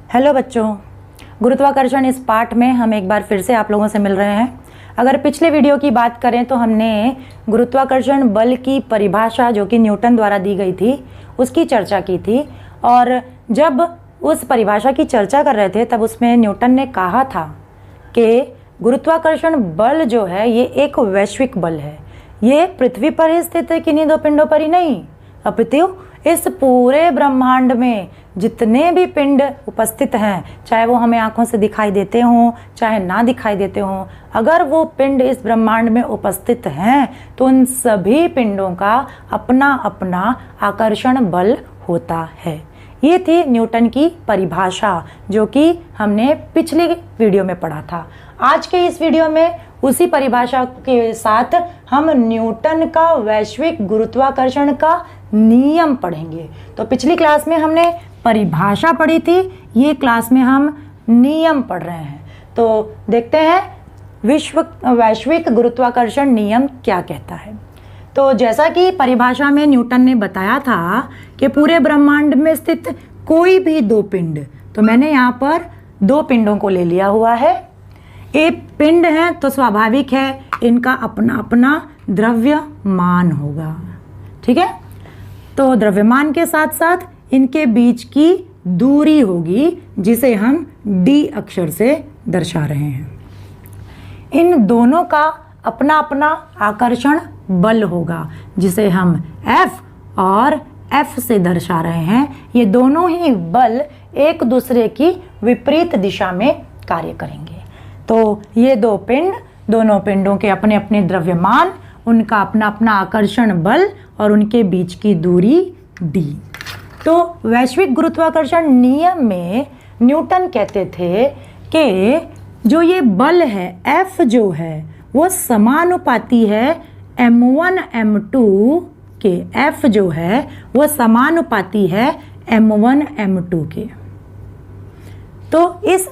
Hello बच्चों, गुरुत्वाकर्षण इस पाठ में हम एक बार फिर से आप लोगों से मिल रहे हैं। अगर पिछले वीडियो की बात करें तो हमने गुरुत्वाकर्षण बल की परिभाषा जो कि न्यूटन द्वारा दी गई थी उसकी चर्चा की थी। और जब उस परिभाषा की चर्चा कर रहे थे तब उसमें न्यूटन ने कहा था कि गुरुत्वाकर्षण बल जो है ये एक वैश्विक बल है। ये पृथ्वी पर ही स्थित है, किन्हीं दो पिंडों पर ही नहीं, अपितु इस पूरे ब्रह्मांड में जितने भी पिंड उपस्थित हैं, चाहे वो हमें आंखों से दिखाई देते हों चाहे ना दिखाई देते हों, अगर वो पिंड इस ब्रह्मांड में उपस्थित हैं तो उन सभी पिंडों का अपना अपना आकर्षण बल होता है। ये थी न्यूटन की परिभाषा जो कि हमने पिछले वीडियो में पढ़ा था। आज के इस वीडियो में उसी परिभाषा के साथ हम न्यूटन का वैश्विक गुरुत्वाकर्षण का नियम पढ़ेंगे। तो पिछली क्लास में हमने परिभाषा पढ़ी थी, ये क्लास में हम नियम पढ़ रहे हैं। तो देखते हैं वैश्विक गुरुत्वाकर्षण नियम क्या कहता है। तो जैसा कि परिभाषा में न्यूटन ने बताया था कि पूरे ब्रह्मांड में स्थित कोई भी दो पिंड, तो मैंने यहाँ पर दो पिंडों को ले लिया हुआ है। एक पिंड है तो स्वाभाविक है इनका अपना अपना द्रव्यमान होगा, ठीक है। तो द्रव्यमान के साथ साथ इनके बीच की दूरी होगी जिसे हम d अक्षर से दर्शा रहे हैं। इन दोनों का अपना अपना आकर्षण बल होगा जिसे हम F और F से दर्शा रहे हैं। ये दोनों ही बल एक दूसरे की विपरीत दिशा में कार्य करेंगे। तो ये दो पिंड, दोनों पिंडों के अपने अपने द्रव्यमान, उनका अपना अपना आकर्षण बल और उनके बीच की दूरी d। तो वैश्विक गुरुत्वाकर्षण नियम में न्यूटन कहते थे कि जो ये बल है F जो है वो समानुपाती है m1 m2 के। F जो है वो समानुपाती है m1 m2 के। तो इस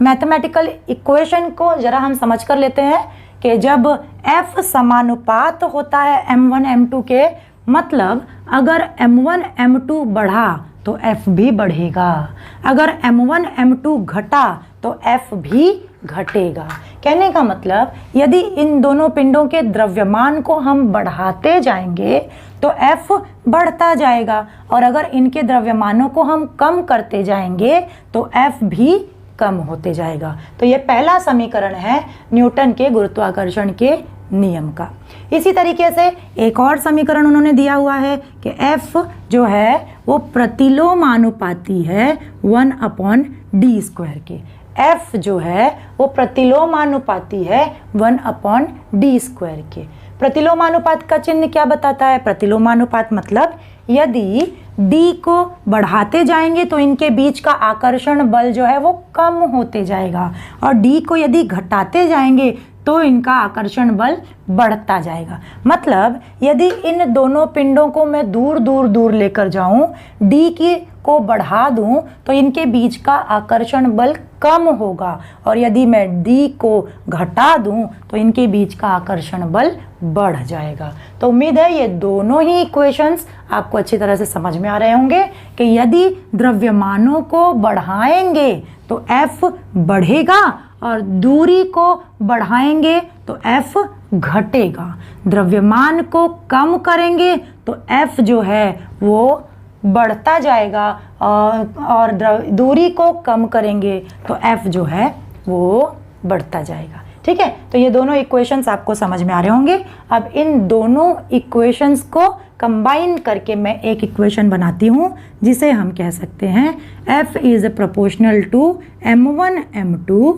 मैथमेटिकल इक्वेशन को जरा हम समझ कर लेते हैं कि जब F समानुपात होता है m1 m2 के, मतलब अगर m1 m2 बढ़ा तो F भी बढ़ेगा, अगर m1 m2 घटा तो F भी घटेगा। कहने का मतलब यदि इन दोनों पिंडों के द्रव्यमान को हम बढ़ाते जाएंगे तो F बढ़ता जाएगा, और अगर इनके द्रव्यमानों को हम कम करते जाएंगे तो F भी कम होते जाएगा। तो ये पहला समीकरण है न्यूटन के गुरुत्वाकर्षण के नियम का। इसी तरीके से एक और समीकरण उन्होंने दिया हुआ है कि F जो है वो प्रतिलोमानुपाती है 1/d² के। F जो है वो प्रतिलोमानुपाती है 1/d² के। प्रतिलोमानुपात का चिन्ह क्या बताता है? प्रतिलोमानुपात मतलब यदि d को बढ़ाते जाएंगे तो इनके बीच का आकर्षण बल जो है वो कम होते जाएगा, और d को यदि घटाते जाएंगे तो इनका आकर्षण बल बढ़ता जाएगा। मतलब यदि इन दोनों पिंडों को मैं दूर दूर दूर लेकर जाऊं, d को बढ़ा दूं तो इनके बीच का आकर्षण बल कम होगा, और यदि मैं d को घटा दूं तो इनके बीच का आकर्षण बल बढ़ जाएगा। तो उम्मीद है ये दोनों ही इक्वेशंस आपको अच्छी तरह से समझ में आ रहे होंगे कि यदि द्रव्यमानों को बढ़ाएंगे तो F बढ़ेगा और दूरी को बढ़ाएंगे तो F घटेगा। द्रव्यमान को कम करेंगे तो F जो है वो बढ़ता जाएगा, और दूरी को कम करेंगे तो F जो है वो बढ़ता जाएगा। ठीक है, तो ये दोनों इक्वेशंस आपको समझ में आ रहे होंगे। अब इन दोनों इक्वेशंस को कंबाइन करके मैं एक इक्वेशन बनाती हूँ जिसे हम कह सकते हैं F is proportional to m1 m2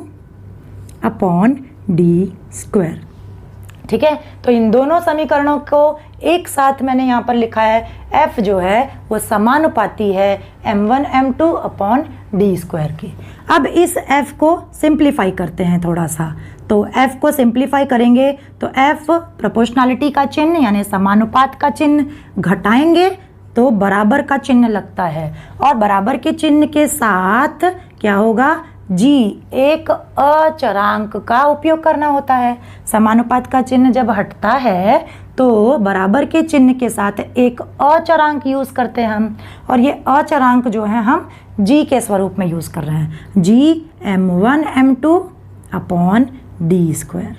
upon d²। ठीक है, तो इन दोनों समीकरणों को एक साथ मैंने यहाँ पर लिखा है। F जो है वो समानुपाती है m1 m2 अपॉन d² की। अब इस F को सिंप्लीफाई करते हैं थोड़ा सा। तो F को सिंप्लीफाई करेंगे तो F प्रोपोर्शनलिटी का चिन्ह यानी समानुपात का चिन्ह घटाएंगे तो बराबर का चिन्ह लगता है, और बराबर के चिन्ह के साथ क्या होगा, g एक अचरांक का उपयोग करना होता है। समानुपात का चिन्ह जब हटता है तो बराबर के चिन्ह के साथ एक अचरांक यूज़ करते हैं हम, और ये अचरांक जो है हम g के स्वरूप में यूज़ कर रहे हैं, g m1 m2 upon D square.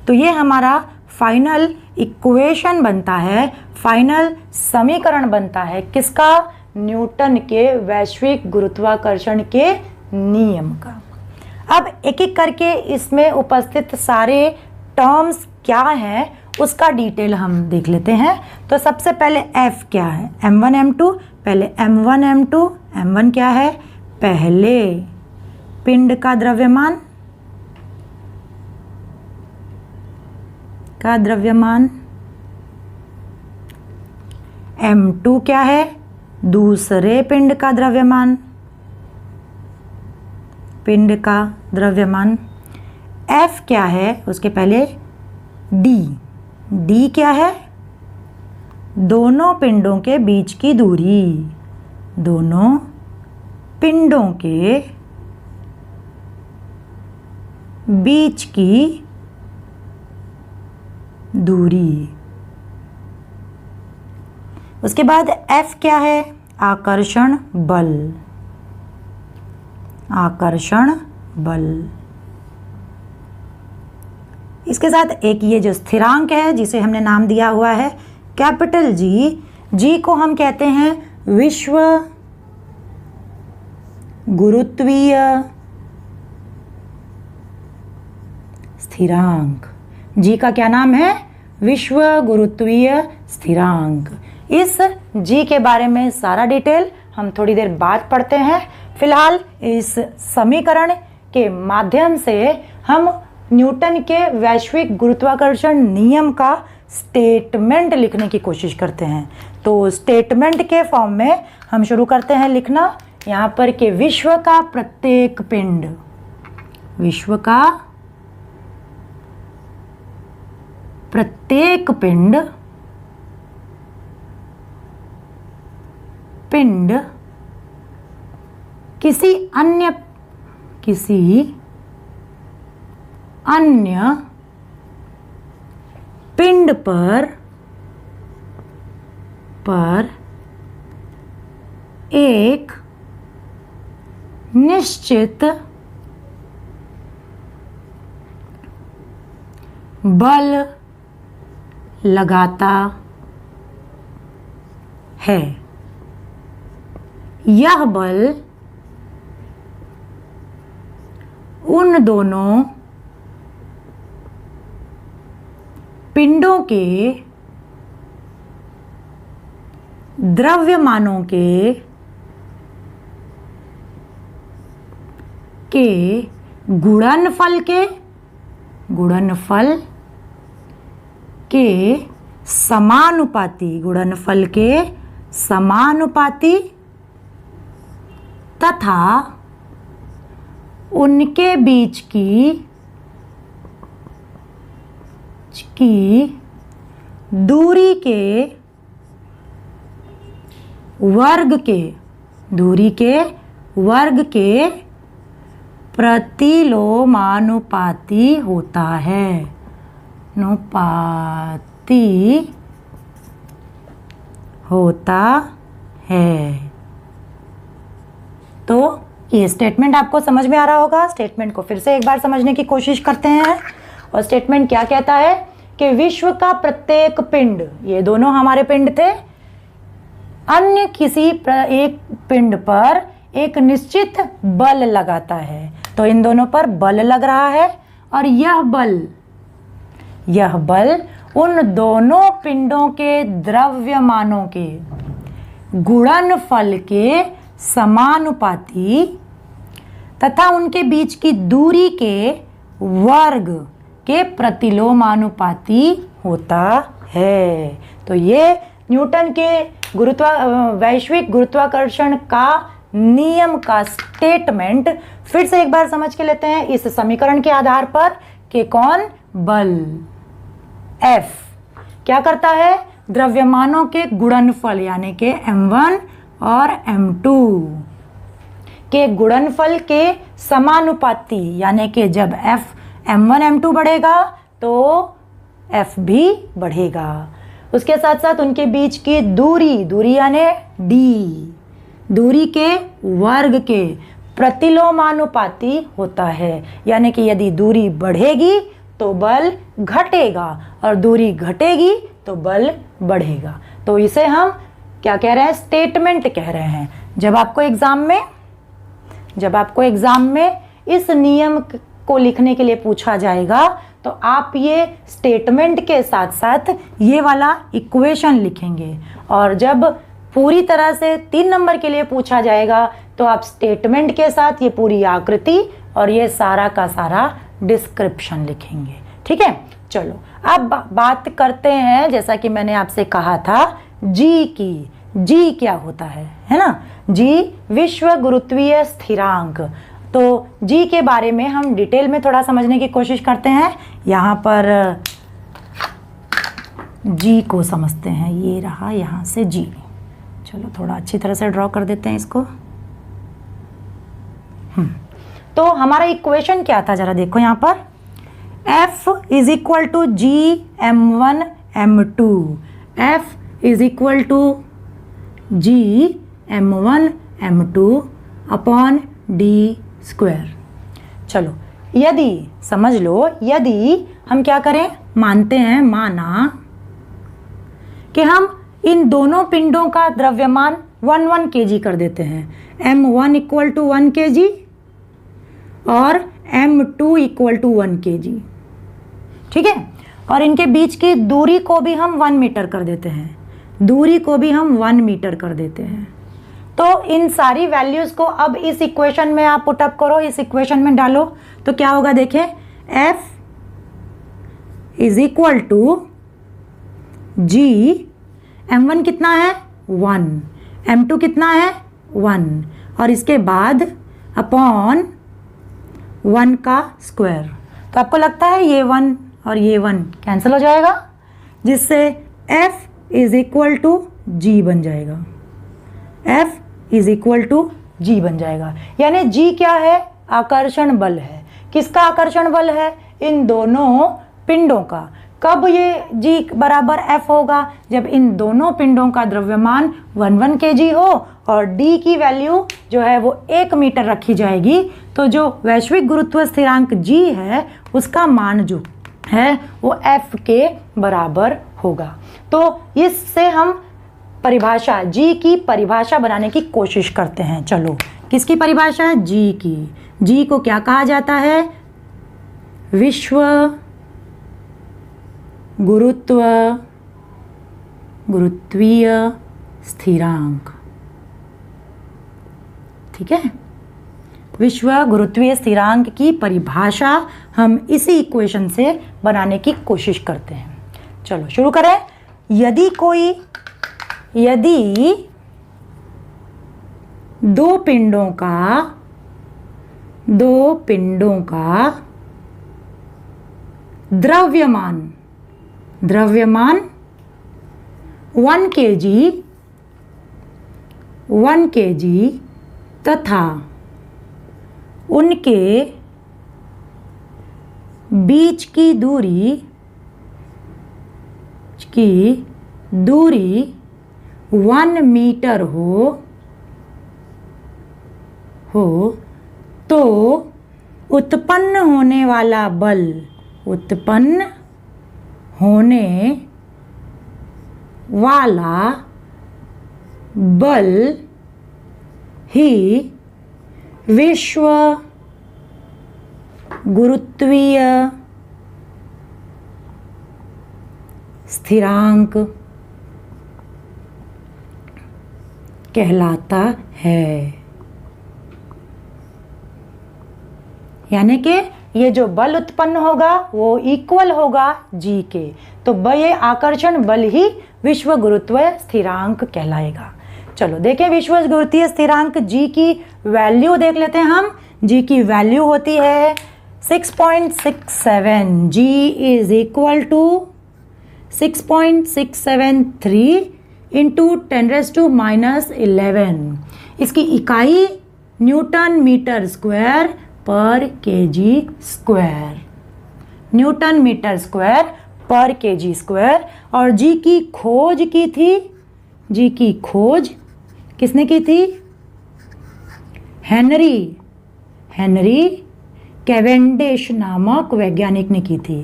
तो ये हमारा फाइनल इक्वेशन बनता है, फाइनल समीकरण बनता है किसका? न्यूटन के वैश्विक गुरुत्वाकर्षण के नियम का। अब एक एक करके इसमें उपस्थित सारे टर्म्स क्या हैं उसका डिटेल हम देख लेते हैं। तो सबसे पहले F क्या है? m1 m2। पहले m1 m2, m1 क्या है? पहले पिंड का द्रव्यमान m2 क्या है? दूसरे पिंड का द्रव्यमान, F क्या है? उसके पहले D क्या है? दोनों पिंडों के बीच की दूरी, दोनों पिंडों के बीच की दूरी। उसके बाद F क्या है? आकर्षण बल। इसके साथ एक ये जो स्थिरांक है जिसे हमने नाम दिया हुआ है कैपिटल G को हम कहते हैं विश्व गुरुत्वीय स्थिरांक। G का क्या नाम है? विश्व गुरुत्वीय स्थिरांक। इस G के बारे में सारा डिटेल हम थोड़ी देर बाद पढ़ते हैं। फिलहाल इस समीकरण के माध्यम से हम न्यूटन के वैश्विक गुरुत्वाकर्षण नियम का स्टेटमेंट लिखने की कोशिश करते हैं। तो स्टेटमेंट के फॉर्म में हम शुरू करते हैं लिखना यहाँ पर कि विश्व का प्रत्येक पिंड किसी अन्य पिंड पर एक निश्चित बल लगाता है। यह बल उन दोनों पिंडों के द्रव्यमानों के गुणनफल के समानुपाती तथा उनके बीच की दूरी के वर्ग के प्रतिलोमानुपाती होता है। तो ये स्टेटमेंट आपको समझ में आ रहा होगा। स्टेटमेंट को फिर से एक बार समझने की कोशिश करते हैं। और स्टेटमेंट क्या कहता है कि विश्व का प्रत्येक पिंड, ये दोनों हमारे पिंड थे, अन्य किसी एक पिंड पर एक निश्चित बल लगाता है। तो इन दोनों पर बल लग रहा है और यह बल उन दोनों पिंडों के द्रव्यमानों के गुणनफल के समानुपाती तथा उनके बीच की दूरी के वर्ग के प्रतिलोमानुपाती होता है। तो ये न्यूटन के वैश्विक गुरुत्वाकर्षण का नियम का स्टेटमेंट फिर से एक बार समझ के लेते हैं इस समीकरण के आधार पर कि कौन? बल F क्या करता है? द्रव्यमानों के गुणनफल यानी कि m1 और m2 के गुणनफल के समानुपाती, यानी कि जब m1 m2 बढ़ेगा तो F भी बढ़ेगा। उसके साथ साथ उनके बीच की दूरी यानी डी, दूरी के वर्ग के प्रतिलोमानुपाती होता है। यानी कि यदि दूरी बढ़ेगी तो बल घटेगा और दूरी घटेगी तो बल बढ़ेगा। तो इसे हम क्या कह रहे हैं? स्टेटमेंट कह रहे हैं। जब आपको एग्जाम में इस नियम को लिखने के लिए पूछा जाएगा तो आप ये स्टेटमेंट के साथ साथ ये वाला इक्वेशन लिखेंगे, और जब पूरी तरह से 3 नंबर के लिए पूछा जाएगा तो आप स्टेटमेंट के साथ ये पूरी आकृति और ये सारा का सारा डिस्क्रिप्शन लिखेंगे। ठीक है, चलो अब बात करते हैं, जैसा कि मैंने आपसे कहा था, जी की। जी क्या होता है ना? जी विश्व गुरुत्वीय स्थिरांक। तो जी के बारे में हम डिटेल में थोड़ा समझने की कोशिश करते हैं। यहाँ पर जी को समझते हैं, ये रहा यहाँ से जी। चलो थोड़ा अच्छी तरह से ड्रॉ कर देते हैं इसको। तो हमारा इक्वेशन क्या था, जरा देखो यहाँ पर, F is equal to G m1 m2, F is equal to G m1 m2 upon D square. चलो यदि समझ लो, यदि हम क्या करें, मानते हैं, माना कि हम इन दोनों पिंडों का द्रव्यमान 1 kg कर देते हैं, m1 इक्वल टू 1 kg और m2 इक्वल टू 1 kg। ठीक है, और इनके बीच की दूरी को भी हम 1 मीटर कर देते हैं, दूरी को भी हम 1 मीटर कर देते हैं। तो इन सारी वैल्यूज को अब इस इक्वेशन में आप पुटअप करो, इस इक्वेशन में डालो, तो क्या होगा देखें, F is equal to G, m1 कितना है 1, m2 कितना है 1, और इसके बाद अपॉन 1 का स्क्वायर। तो आपको लगता है ये 1 और ये 1 कैंसिल हो जाएगा, जिससे F इज इक्वल टू जी बन जाएगा, F इज इक्वल टू जी बन जाएगा। यानी जी क्या है, आकर्षण बल है। किसका आकर्षण बल है? इन दोनों पिंडों का। कब ये जी बराबर F होगा? जब इन दोनों पिंडों का द्रव्यमान 1 kg हो और D की वैल्यू जो है वो 1 मीटर रखी जाएगी। तो जो वैश्विक गुरुत्व स्थिरांक G है उसका मान जो है वो F के बराबर होगा। तो इससे हम परिभाषा, जी की परिभाषा बनाने की कोशिश करते हैं। चलो, किसकी परिभाषा है? जी की। जी को क्या कहा जाता है? विश्व गुरुत्वीय स्थिरांक। ठीक है, विश्व गुरुत्वीय स्थिरांक की परिभाषा हम इसी इक्वेशन से बनाने की कोशिश करते हैं। चलो शुरू करें। यदि दो पिंडों का द्रव्यमान 1 kg तथा उनके बीच की दूरी 1 मीटर हो तो उत्पन्न होने वाला बल ही विश्व गुरुत्वीय स्थिरांक कहलाता है। यानी कि ये जो बल उत्पन्न होगा वो इक्वल होगा जी के। तो ये आकर्षण बल ही विश्व गुरुत्वीय स्थिरांक कहलाएगा। चलो देखें, विश्व गुरुत्वीय स्थिरांक जी की वैल्यू देख लेते हैं हम। जी की वैल्यू होती है 6.67। G is equal to 6.673 into 10⁻⁻11। इसकी इकाई न्यूटन मीटर स्क्वायर पर KG square, newton metre square पर केजी स्क्वायर, और जी की खोज की थी, जी की खोज किसने की थी? हेनरी कैवेंडिश नामक वैज्ञानिक ने की थी।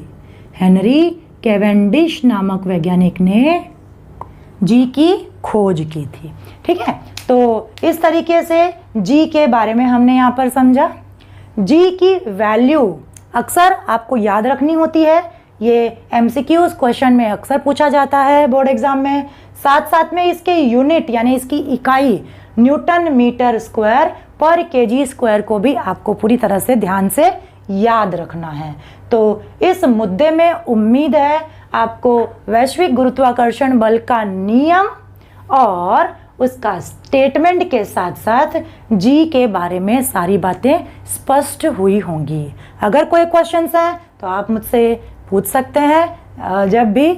हेनरी कैवेंडिश नामक वैज्ञानिक ने जी की खोज की थी। ठीक है, तो इस तरीके से जी के बारे में हमने यहाँ पर समझा। जी की वैल्यू अक्सर आपको याद रखनी होती है, ये एमसीक्यूज क्वेश्चन में अक्सर पूछा जाता है बोर्ड एग्जाम में। साथ साथ में इसके यूनिट यानी इसकी इकाई न्यूटन मीटर स्क्वायर पर केजी स्क्वायर को भी आपको पूरी तरह से ध्यान से याद रखना है। तो इस मुद्दे में उम्मीद है आपको वैश्विक गुरुत्वाकर्षण बल का नियम और उसका स्टेटमेंट के साथ साथ जी के बारे में सारी बातें स्पष्ट हुई होंगी। अगर कोई क्वेश्चंस हैं तो आप मुझसे पूछ सकते हैं जब भी